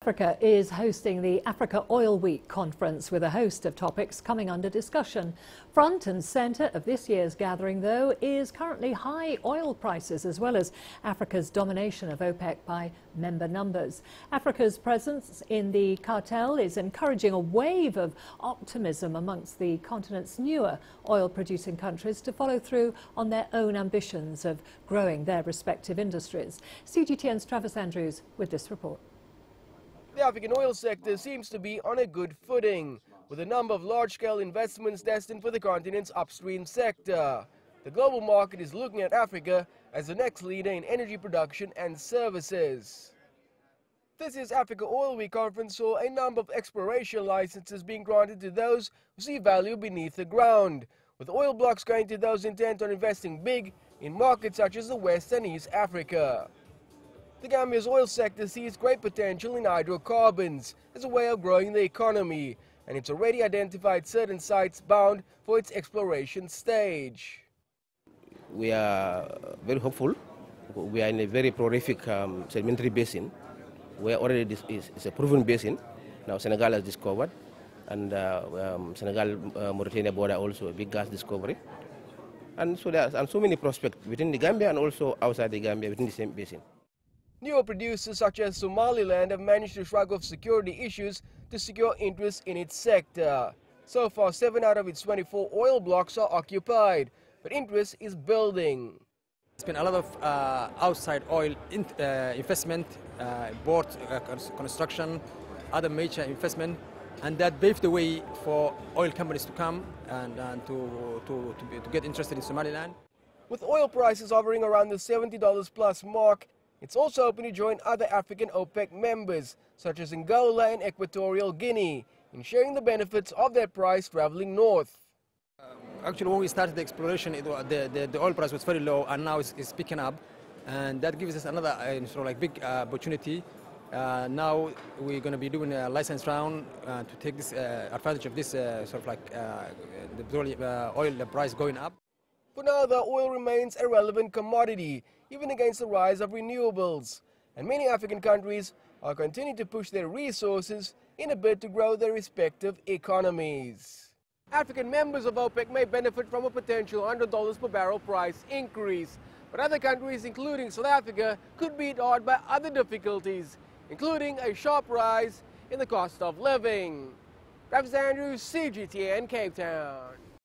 Africa is hosting the Africa Oil Week conference with a host of topics coming under discussion. Front and centre of this year's gathering, though, is currently high oil prices as well as Africa's domination of OPEC by member numbers. Africa's presence in the cartel is encouraging a wave of optimism amongst the continent's newer oil-producing countries to follow through on their own ambitions of growing their respective industries. CGTN's Travers with this report. The African oil sector seems to be on a good footing, with a number of large-scale investments destined for the continent's upstream sector. The global market is looking at Africa as the next leader in energy production and services. This year's Africa Oil Week conference saw a number of exploration licenses being granted to those who see value beneath the ground, with oil blocks going to those intent on investing big in markets such as the West and East Africa. The Gambia's oil sector sees great potential in hydrocarbons as a way of growing the economy, and it's already identified certain sites bound for its exploration stage. We are very hopeful. We are in a very prolific sedimentary basin, where already it's a proven basin. Now Senegal has discovered, and Senegal-Mauritania border also a big gas discovery. And so there are so many prospects within the Gambia and also outside the Gambia within the same basin. Newer producers such as Somaliland have managed to shrug off security issues to secure interest in its sector. So far, 7 out of its 24 oil blocks are occupied, but interest is building. There's been a lot of outside oil investment, both construction, other major investment, and that paved the way for oil companies to come and to get interested in Somaliland. With oil prices hovering around the $70 plus mark, it's also open to join other African OPEC members, such as Angola and Equatorial Guinea, in sharing the benefits of their price traveling north. Actually, when we started the exploration, the oil price was very low, and now it's picking up, and that gives us another big opportunity. Now we're going to be doing a license round to take this advantage of this the oil price going up. For now, the oil remains a relevant commodity, even against the rise of renewables. And many African countries are continuing to push their resources in a bid to grow their respective economies. African members of OPEC may benefit from a potential $100 per barrel price increase, but other countries, including South Africa, could be hit hard by other difficulties, including a sharp rise in the cost of living. Travers, CGTN, Cape Town.